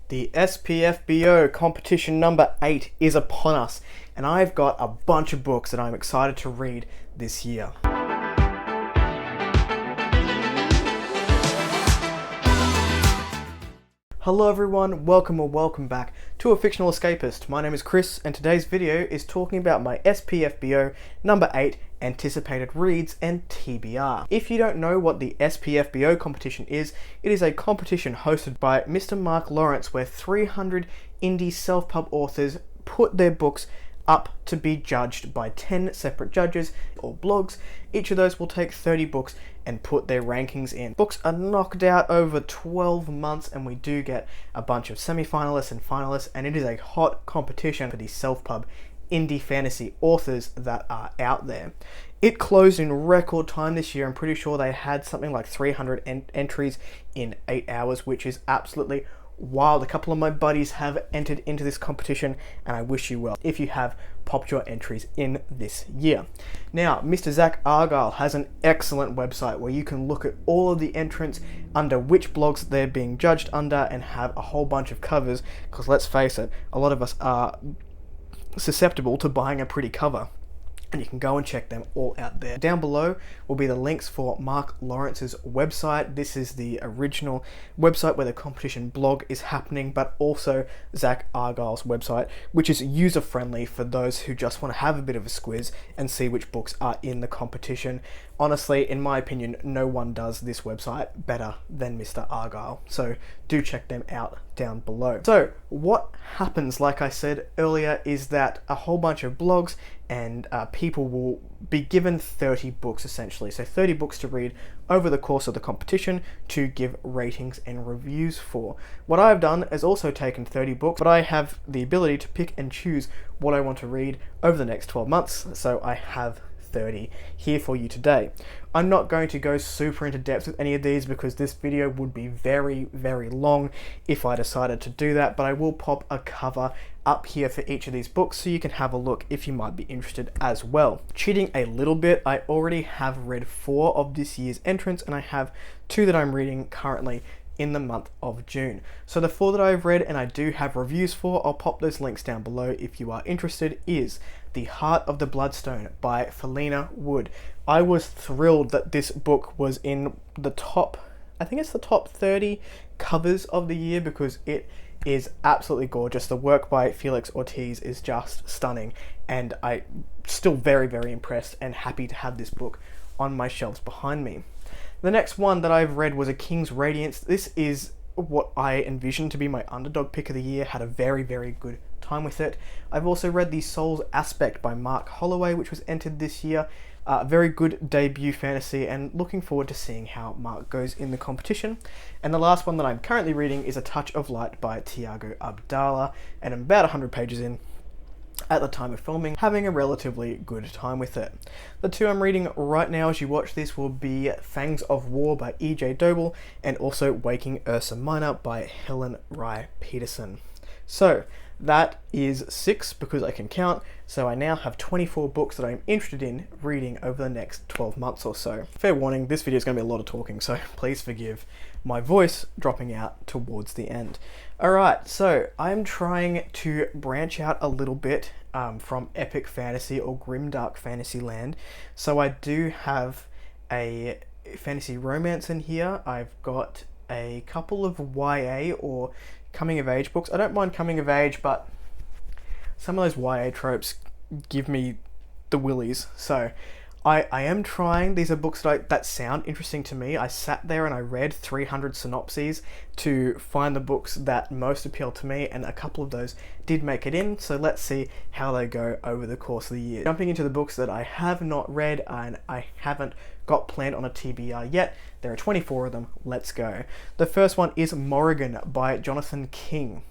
The SPFBO competition number 8 is upon us, and I've got a bunch of books that I'm excited to read this year. Hello everyone, welcome back to A Fictional Escapist. My name is Chris, and today's video is talking about my SPFBO number 8 anticipated reads and TBR. If you don't know what the SPFBO competition is, it is a competition hosted by Mr. Mark Lawrence where 300 indie self-pub authors put their books up to be judged by 10 separate judges or blogs. Each of those will take 30 books and put their rankings in. Books are knocked out over 12 months, and we do get a bunch of semi-finalists and finalists, and it is a hot competition for the self-pub indie fantasy authors that are out there. It closed in record time this year. I'm pretty sure they had something like 300 entries in 8 hours, which is absolutely wild. A couple of my buddies have entered into this competition, and I wish you well if you have popped your entries in this year. Now, Mr. Zach Argyle has an excellent website where you can look at all of the entrants under which blogs they're being judged under and have a whole bunch of covers, because let's face it, a lot of us are susceptible to buying a pretty cover. And you can go and check them all out there. Down below will be the links for Mark Lawrence's website. This is the original website where the competition blog is happening, but also Zach Argyle's website, which is user-friendly for those who just want to have a bit of a squiz and see which books are in the competition. Honestly, in my opinion, no one does this website better than Mr. Argyle, so do check them out down below. So, what happens, like I said earlier, is that a whole bunch of blogs and people will be given 30 books essentially, so 30 books to read over the course of the competition to give ratings and reviews for. What I've done is also taken 30 books, but I have the ability to pick and choose what I want to read over the next 12 months, so I have 30 here for you today. I'm not going to go super into depth with any of these because this video would be very long if I decided to do that, but I will pop a cover up here for each of these books so you can have a look if you might be interested as well. Cheating a little bit, I already have read 4 of this year's entrants, and I have 2 that I'm reading currently in the month of June. So the 4 that I've read and I do have reviews for, I'll pop those links down below if you are interested, is The Heart of the Bloodstone by Felina Wood. I was thrilled that this book was in the top, I think it's the top 30 covers of the year, because it is absolutely gorgeous. The work by Felix Ortiz is just stunning, and I'm still very impressed and happy to have this book on my shelves behind me. The next one that I've read was A King's Radiance. This is what I envisioned to be my underdog pick of the year. Had a very good time with it. I've also read The Soul's Aspect by Mark Holloway, which was entered this year. Very good debut fantasy, and looking forward to seeing how Mark goes in the competition. And the last one that I'm currently reading is A Touch of Light by Tiago Abdallah, and I'm about 100 pages in at the time of filming, having a relatively good time with it. The 2 I'm reading right now as you watch this will be Fangs of War by E.J. Doble, and also Waking Ursa Minor by Helen Rye Peterson. So that is 6 because I can count, so I now have 24 books that I'm interested in reading over the next 12 months or so. Fair warning, this video is going to be a lot of talking, so please forgive my voice dropping out towards the end. Alright, so I'm trying to branch out a little bit from epic fantasy or grimdark fantasy land. So I do have a fantasy romance in here. I've got a couple of YA or coming of age books. I don't mind coming of age, but some of those YA tropes give me the willies. So I am trying. These are books that sound interesting to me. I sat there and I read 300 synopses to find the books that most appeal to me, and a couple of those did make it in, so let's see how they go over the course of the year. Jumping into the books that I have not read and I haven't got planned on a TBR yet, there are 24 of them. Let's go. The first one is Morrigan by Jonathan King.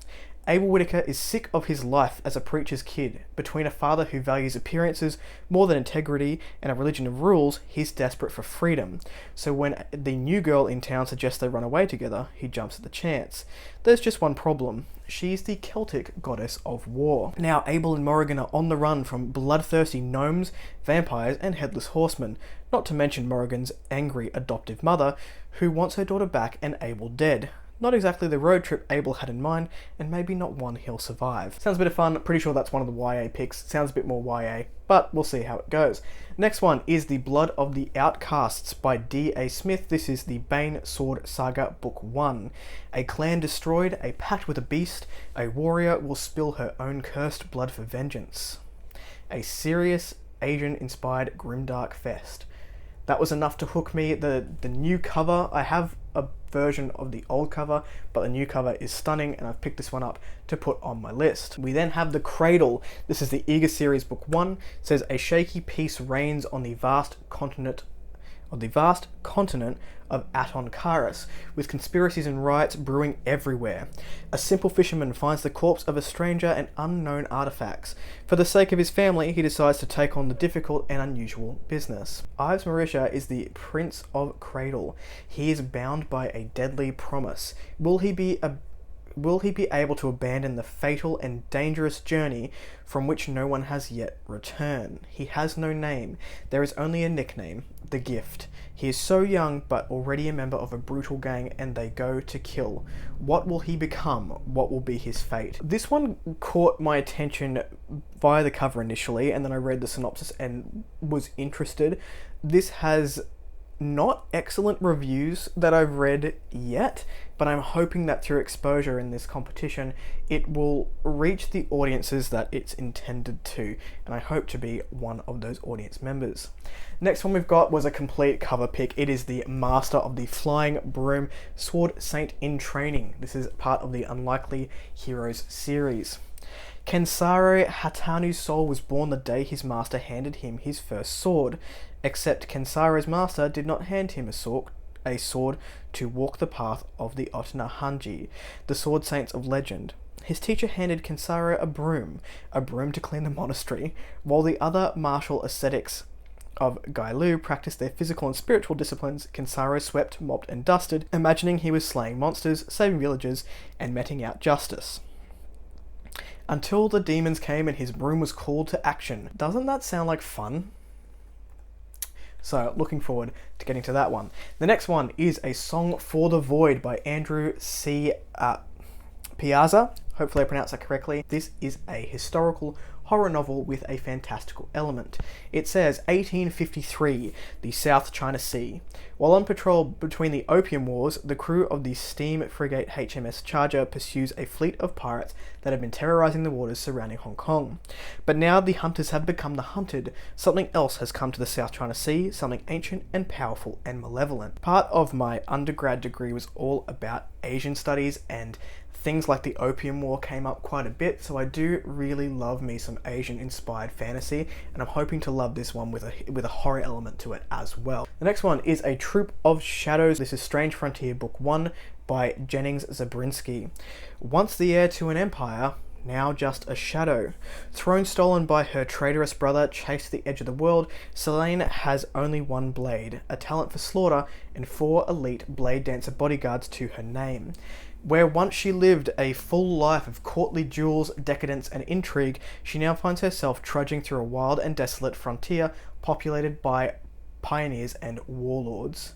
Abel Whitaker is sick of his life as a preacher's kid. Between a father who values appearances more than integrity and a religion of rules, he's desperate for freedom. So when the new girl in town suggests they run away together, he jumps at the chance. There's just one problem. She's the Celtic goddess of war. Now, Abel and Morrigan are on the run from bloodthirsty gnomes, vampires, and headless horsemen, not to mention Morrigan's angry adoptive mother, who wants her daughter back and Abel dead. Not exactly the road trip Abel had in mind, and maybe not one he'll survive. Sounds a bit of fun. Pretty sure that's one of the YA picks. Sounds a bit more YA, but we'll see how it goes. Next one is The Blood of the Outcasts by D.A. Smith. This is the Bane Sword Saga Book 1. A clan destroyed, a pact with a beast, a warrior will spill her own cursed blood for vengeance. A serious, Asian-inspired grimdark fest. That was enough to hook me. The new cover, I have a version of the old cover, but the new cover is stunning, and I've picked this one up to put on my list. We then have The Cradle. This is the Eager Series Book 1. It says, a shaky peace reigns on the vast continent of Aton Karis, with conspiracies and riots brewing everywhere. A simple fisherman finds the corpse of a stranger and unknown artifacts. For the sake of his family, he decides to take on the difficult and unusual business. Ives Marisha is the Prince of Cradle. He is bound by a deadly promise. Will he be able to abandon the fatal and dangerous journey from which no one has yet returned? He has no name. There is only a nickname, The Gift. He is so young, but already a member of a brutal gang, and they go to kill. What will he become? What will be his fate? This one caught my attention via the cover initially, and then I read the synopsis and was interested. This has not excellent reviews that I've read yet, but I'm hoping that through exposure in this competition, it will reach the audiences that it's intended to, and I hope to be one of those audience members. Next one we've got was a complete cover pick. It is the Master of the Flying Broom, Sword Saint in Training. This is part of the Unlikely Heroes series. Kensaro Hatanu's soul was born the day his master handed him his first sword, except Kensaro's master did not hand him a sword to walk the path of the Otna Hanji, the sword saints of legend. His teacher handed Kensaro a broom to clean the monastery, while the other martial ascetics of Gailu practiced their physical and spiritual disciplines. Kensaro swept, mopped, and dusted, imagining he was slaying monsters, saving villagers, and meting out justice. Until the demons came and his broom was called to action. Doesn't that sound like fun? So, looking forward to getting to that one. The next one is A Song for the Void by Andrew C. Piazza. Hopefully I pronounced that correctly. This is a historical horror novel with a fantastical element. It says 1853, the South China Sea. While on patrol between the Opium Wars, the crew of the steam frigate HMS Charger pursues a fleet of pirates that have been terrorizing the waters surrounding Hong Kong. But now the hunters have become the hunted. Something else has come to the South China Sea, something ancient and powerful and malevolent. Part of my undergrad degree was all about Asian studies, and things like the Opium War came up quite a bit, so I do really love me some Asian-inspired fantasy, and I'm hoping to love this one with a horror element to it as well. The next one is A Troupe of Shadows. This is Strange Frontier Book 1 by Jennings Zabriskie. Once the heir to an empire, now just a shadow. Throne stolen by her traitorous brother, chased to the edge of the world, Selene has only one blade, a talent for slaughter, and 4 elite blade dancer bodyguards to her name. Where once she lived a full life of courtly duels, decadence, and intrigue, she now finds herself trudging through a wild and desolate frontier populated by pioneers and warlords.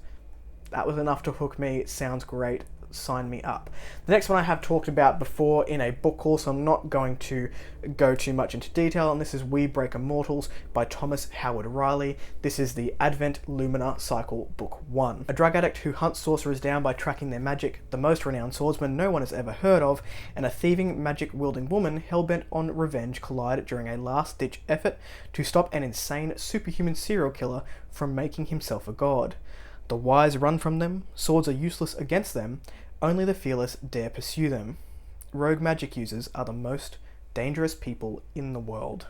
That was enough to hook me. It sounds great. Sign me up. The next one I have talked about before in a book haul, so I'm not going to go too much into detail, and this is We Break Immortals by Thomas Howard Riley. This is the Advent Lumina Cycle Book 1. A drug addict who hunts sorcerers down by tracking their magic, the most renowned swordsman no one has ever heard of, and a thieving, magic-wielding woman hell-bent on revenge collide during a last-ditch effort to stop an insane, superhuman serial killer from making himself a god. The wise run from them, swords are useless against them, only the fearless dare pursue them. Rogue magic users are the most dangerous people in the world.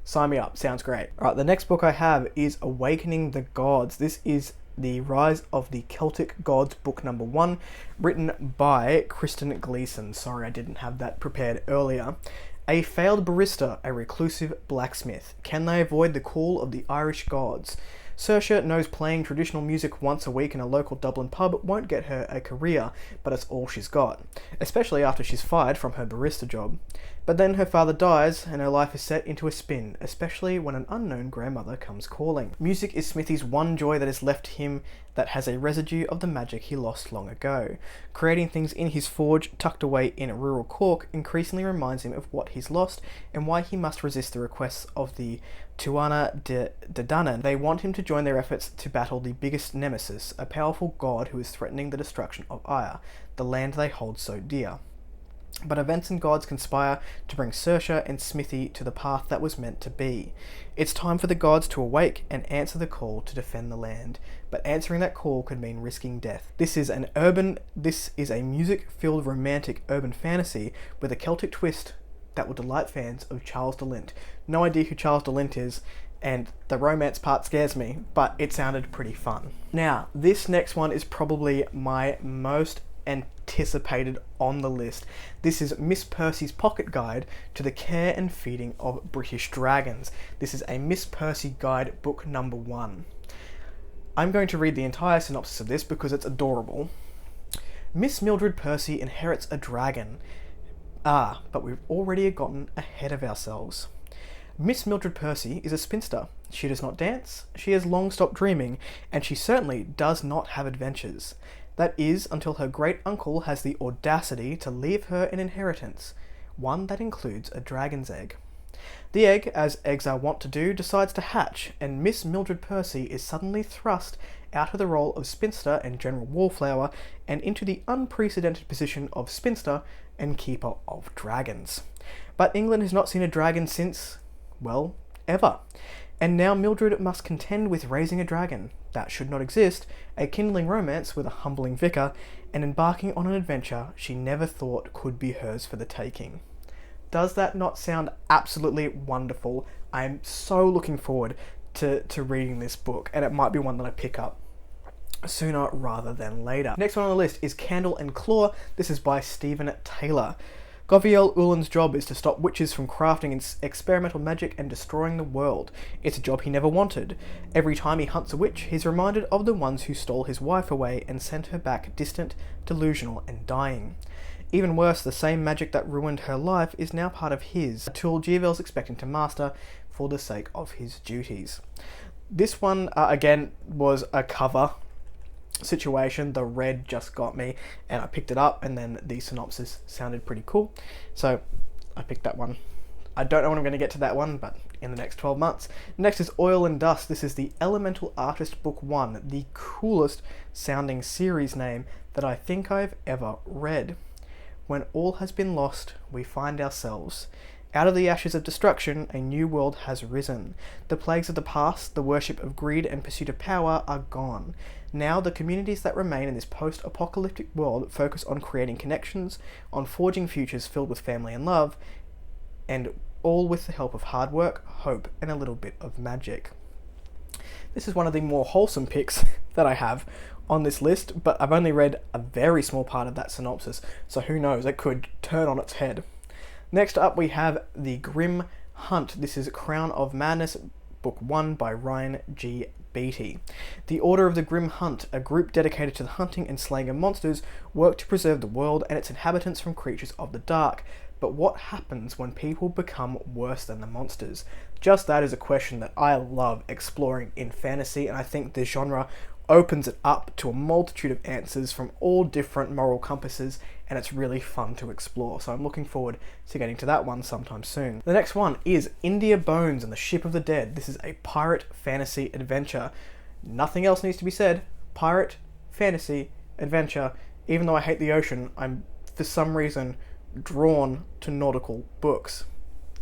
Sign me up, sounds great. Alright, the next book I have is Awakening the Gods. This is the Rise of the Celtic Gods, book number 1, written by Kristen Gleason. Sorry I didn't have that prepared earlier. A failed barrister, a reclusive blacksmith. Can they avoid the call of the Irish gods? Saoirse knows playing traditional music once a week in a local Dublin pub won't get her a career, but it's all she's got, especially after she's fired from her barista job. But then her father dies and her life is set into a spin, especially when an unknown grandmother comes calling. Music is Smithy's one joy that is left him that has a residue of the magic he lost long ago. Creating things in his forge tucked away in rural Cork increasingly reminds him of what he's lost and why he must resist the requests of the Tuana de Danann. They want him to join their efforts to battle the biggest nemesis, a powerful god who is threatening the destruction of Ire, the land they hold so dear. But events and gods conspire to bring Saoirse and Smithy to the path that was meant to be. It's time for the gods to awake and answer the call to defend the land. But answering that call could mean risking death. This is a music-filled romantic urban fantasy with a Celtic twist that will delight fans of Charles de Lint. No idea who Charles de Lint is, and the romance part scares me, but it sounded pretty fun. Now, this next one is probably my most anticipated on the list. This is Miss Percy's Pocket Guide to the Care and Feeding of British Dragons. This is a Miss Percy Guide book number 1. I'm going to read the entire synopsis of this because it's adorable. Miss Mildred Percy inherits a dragon. But we've already gotten ahead of ourselves. Miss Mildred Percy is a spinster. She does not dance, she has long stopped dreaming, and she certainly does not have adventures. That is, until her great-uncle has the audacity to leave her an inheritance, one that includes a dragon's egg. The egg, as eggs are wont to do, decides to hatch, and Miss Mildred Percy is suddenly thrust out of the role of spinster and general wallflower, and into the unprecedented position of spinster and keeper of dragons. But England has not seen a dragon since, well, ever. And now Mildred must contend with raising a dragon that should not exist, a kindling romance with a humbling vicar, and embarking on an adventure she never thought could be hers for the taking. Does that not sound absolutely wonderful? I'm so looking forward to reading this book, and it might be one that I pick up sooner rather than later. Next one on the list is Candle and Claw. This is by Stephen Taylor. Goviel Ulan's job is to stop witches from crafting experimental magic and destroying the world. It's a job he never wanted. Every time he hunts a witch, he's reminded of the ones who stole his wife away and sent her back distant, delusional, and dying. Even worse, the same magic that ruined her life is now part of his, a tool Goviel's expecting to master for the sake of his duties. This one, again, was a cover situation. The red just got me, and I picked it up, and then the synopsis sounded pretty cool, so I picked that one. I don't know when I'm going to get to that one, but in the next 12 months. Next is Oil and Dust. This is the Elemental Artist Book 1, the coolest sounding series name that I think I've ever read. When all has been lost, we find ourselves. Out of the ashes of destruction, a new world has risen. The plagues of the past, the worship of greed and pursuit of power are gone. Now the communities that remain in this post-apocalyptic world focus on creating connections, on forging futures filled with family and love, and all with the help of hard work, hope, and a little bit of magic. This is one of the more wholesome picks that I have on this list, but I've only read a very small part of that synopsis, so who knows, it could turn on its head. Next up we have The Grim Hunt. This is Crown of Madness, Book 1 by Ryan G. Beatty. The Order of the Grim Hunt, a group dedicated to the hunting and slaying of monsters, work to preserve the world and its inhabitants from creatures of the dark. But what happens when people become worse than the monsters? Just that is a question that I love exploring in fantasy, and I think the genre opens it up to a multitude of answers from all different moral compasses, and it's really fun to explore. So I'm looking forward to getting to that one sometime soon. The next one is India Bones and the Ship of the Dead. This is a pirate fantasy adventure. Nothing else needs to be said. Pirate fantasy adventure. Even though I hate the ocean, I'm for some reason drawn to nautical books.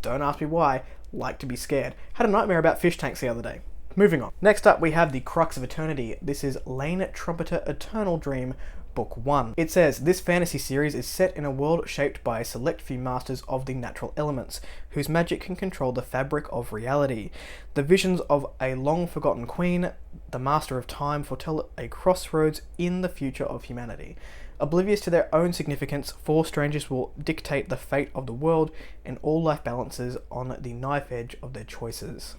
Don't ask me why. Like to be scared. Had a nightmare about fish tanks the other day. Moving on. Next up we have the Crux of Eternity. This is Lane Trumpeter Eternal Dream, Book 1. It says, this fantasy series is set in a world shaped by a select few masters of the natural elements, whose magic can control the fabric of reality. The visions of a long-forgotten queen, the master of time, foretell a crossroads in the future of humanity. Oblivious to their own significance, 4 strangers will dictate the fate of the world, and all life balances on the knife edge of their choices.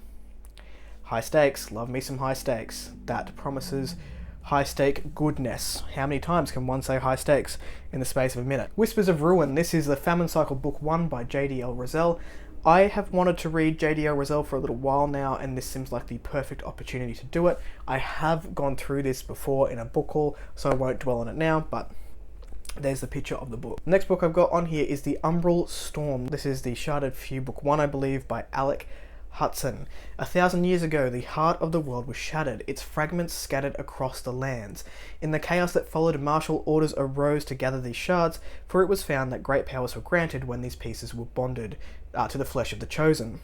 High stakes, love me some high stakes. That promises high stake goodness. How many times can one say high stakes in the space of a minute? Whispers of Ruin. This is the Famine Cycle Book 1 by JDL Rosell. I have wanted to read JDL Rosell for a little while now, and this seems like the perfect opportunity to do it. I have gone through this before in a book haul, so I won't dwell on it now, but there's the picture of the book. The next book I've got on here is the Umbral Storm. This is the Sharded Few Book 1, I believe, by Alec Hudson. 1,000 years ago, the heart of the world was shattered, its fragments scattered across the lands. In the chaos that followed, martial orders arose to gather these shards, for it was found that great powers were granted when these pieces were bonded to the flesh of the chosen.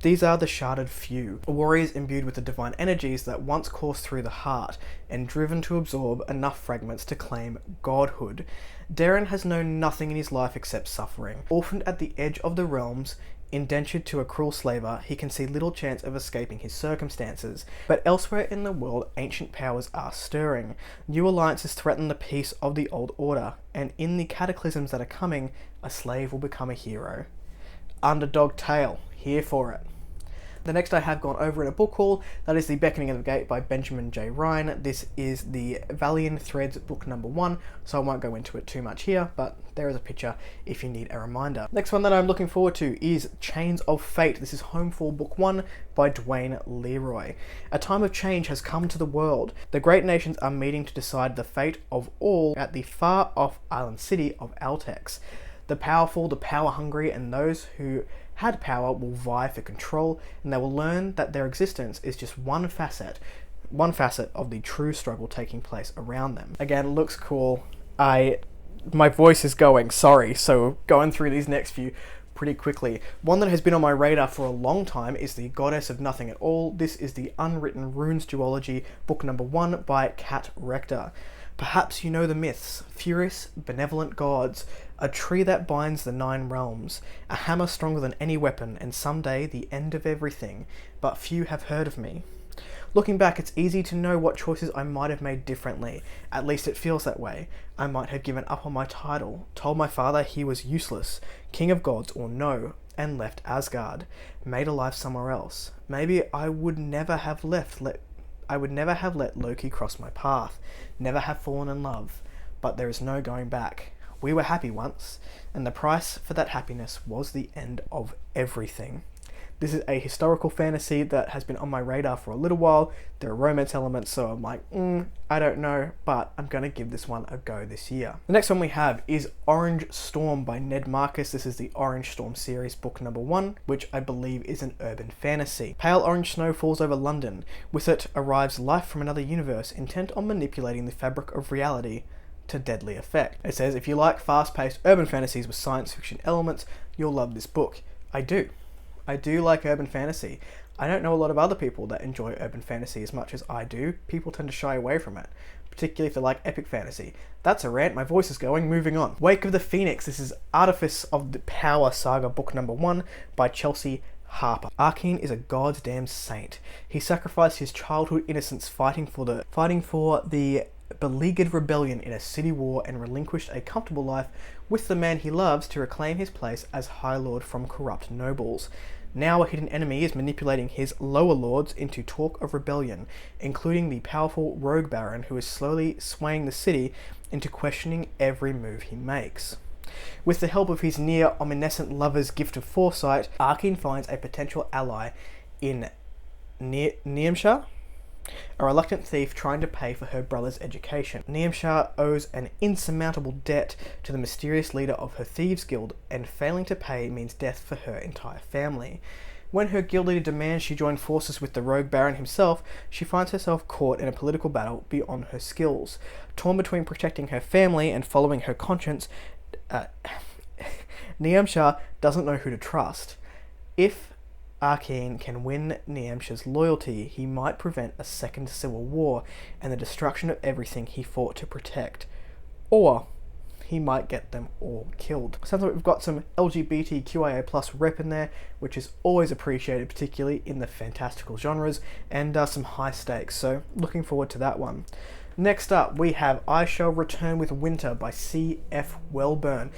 These are the Sharded Few, warriors imbued with the divine energies that once coursed through the heart, and driven to absorb enough fragments to claim godhood. Darren has known nothing in his life except suffering. Orphaned at the edge of the realms, indentured to a cruel slaver, he can see little chance of escaping his circumstances. But elsewhere in the world, ancient powers are stirring. New alliances threaten the peace of the old order, and in the cataclysms that are coming, a slave will become a hero. Underdog Tale. Here for it. The next I have gone over in a book haul, that is the Beckoning of the Gate by Benjamin J. Ryan. This is the Valiant Threads book number 1, so I won't go into it too much here, but there is a picture if you need a reminder. Next one that I'm looking forward to is Chains of Fate. This is Homefall book 1 by Dwayne Leroy. A time of change has come to the world. The great nations are meeting to decide the fate of all at the far-off island city of Outcasts. The powerful, the power-hungry, and those who had power will vie for control, and they will learn that their existence is just one facet of the true struggle taking place around them. Again, looks cool. My voice is going, sorry, so going through these next few pretty quickly. One that has been on my radar for a long time is the Godess of Nothing at All. This is the Unwritten Runes Duology, book number 1 by Kat Rector. Perhaps you know the myths: furious, benevolent gods, a tree that binds the 9 realms, a hammer stronger than any weapon, and someday the end of everything, but few have heard of me. Looking back, it's easy to know what choices I might have made differently. At least it feels that way. I might have given up on my title, told my father he was useless, king of gods or no, and left Asgard, made a life somewhere else. Maybe I would never have let Loki cross my path, never have fallen in love, but there is no going back. We were happy once, and the price for that happiness was the end of everything. This is a historical fantasy that has been on my radar for a little while. There are romance elements, so I'm like, I don't know, but I'm going to give this one a go this year. The next one we have is Orange Storm by Ned Marcus. This is the Orange Storm series, book number 1, which I believe is an urban fantasy. Pale orange snow falls over London. With it arrives life from another universe, intent on manipulating the fabric of reality to deadly effect. It says, if you like fast-paced urban fantasies with science fiction elements, you'll love this book. I do like urban fantasy. I don't know a lot of other people that enjoy urban fantasy as much as I do. People tend to shy away from it, particularly if they like epic fantasy. That's a rant, my voice is going, moving on. Wake of the Phoenix. This is Artifice of the Power Saga, book number 1 by Chelsea Harper. Arkeen is a goddamn saint. He sacrificed his childhood innocence fighting for the beleaguered rebellion in a city war and relinquished a comfortable life with the man he loves to reclaim his place as High Lord from corrupt nobles. Now a hidden enemy is manipulating his lower lords into talk of rebellion, including the powerful rogue baron who is slowly swaying the city into questioning every move he makes. With the help of his near-omniscient lover's gift of foresight, Arkeen finds a potential ally in Niamsha, a reluctant thief trying to pay for her brother's education. Niamsha owes an insurmountable debt to the mysterious leader of her thieves guild, and failing to pay means death for her entire family. When her guild leader demands she join forces with the rogue baron himself, she finds herself caught in a political battle beyond her skills. Torn between protecting her family and following her conscience, Niamsha doesn't know who to trust. If Arkeen can win Niamsha's loyalty, he might prevent a second civil war and the destruction of everything he fought to protect. Or he might get them all killed. Sounds like we've got some LGBTQIA+ rep in there, which is always appreciated, particularly in the fantastical genres, and some high stakes, so looking forward to that one. Next up, we have I Shall Return with Winter by C.F. Welburn.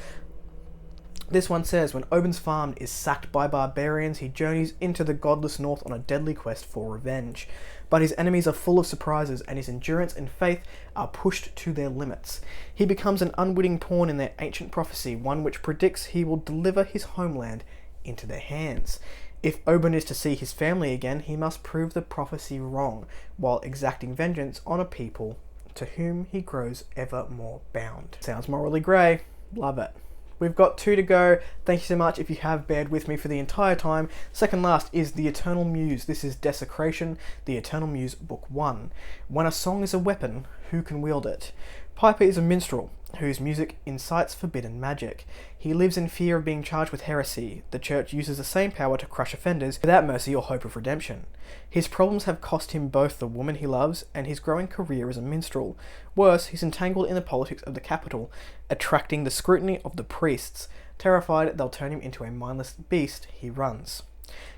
This one says, when Oben's farm is sacked by barbarians, he journeys into the godless north on a deadly quest for revenge. But his enemies are full of surprises, and his endurance and faith are pushed to their limits. He becomes an unwitting pawn in their ancient prophecy, one which predicts he will deliver his homeland into their hands. If Oben is to see his family again, he must prove the prophecy wrong, while exacting vengeance on a people to whom he grows ever more bound. Sounds morally grey. Love it. We've got 2 to go. Thank you so much if you have bared with me for the entire time. Second last is The Eternal Muse. This is Desecration, The Eternal Muse, Book 1. When a song is a weapon, who can wield it? Piper is a minstrel whose music incites forbidden magic. He lives in fear of being charged with heresy. The church uses the same power to crush offenders without mercy or hope of redemption. His problems have cost him both the woman he loves and his growing career as a minstrel. Worse, he's entangled in the politics of the capital, attracting the scrutiny of the priests. Terrified they'll turn him into a mindless beast, he runs.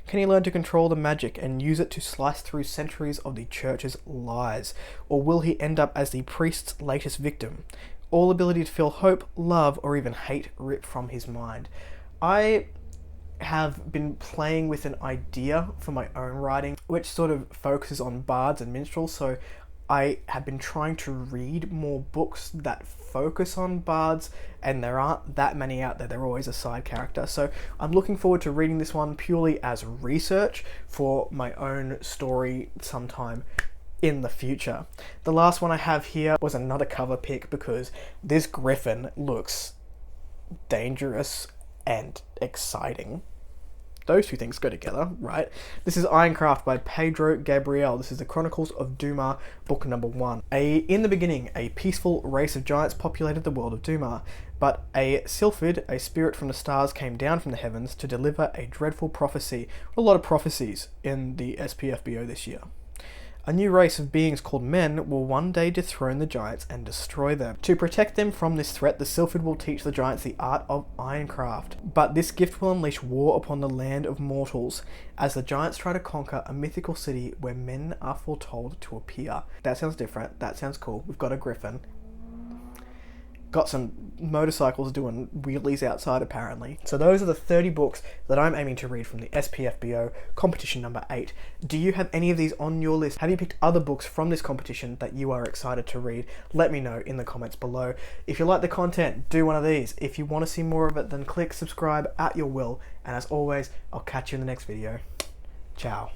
Can he learn to control the magic and use it to slice through centuries of the church's lies? Or will he end up as the priest's latest victim? All ability to feel hope, love, or even hate ripped from his mind. I have been playing with an idea for my own writing, which sort of focuses on bards and minstrels, so I have been trying to read more books that focus on bards, and there aren't that many out there. They're always a side character. So I'm looking forward to reading this one purely as research for my own story sometime in the future. The last one I have here was another cover pick because this griffin looks dangerous and exciting. Those 2 things go together, right? This is Ironcraft by Pedro Gabriel. This is the Chronicles of Duma, book number 1. In the beginning, a peaceful race of giants populated the world of Duma, but a sylphid, a spirit from the stars, came down from the heavens to deliver a dreadful prophecy. A lot of prophecies in the SPFBO this year. A new race of beings called men will one day dethrone the giants and destroy them. To protect them from this threat, the Sylphid will teach the giants the art of Ironcraft. But this gift will unleash war upon the land of mortals, as the giants try to conquer a mythical city where men are foretold to appear. That sounds different. That sounds cool. We've got a griffin. Got some motorcycles doing wheelies outside apparently. So those are the 30 books that I'm aiming to read from the SPFBO competition number 8. Do you have any of these on your list? Have you picked other books from this competition that you are excited to read? Let me know in the comments below. If you like the content, do one of these. If you want to see more of it, then click subscribe at your will. And as always, I'll catch you in the next video. Ciao.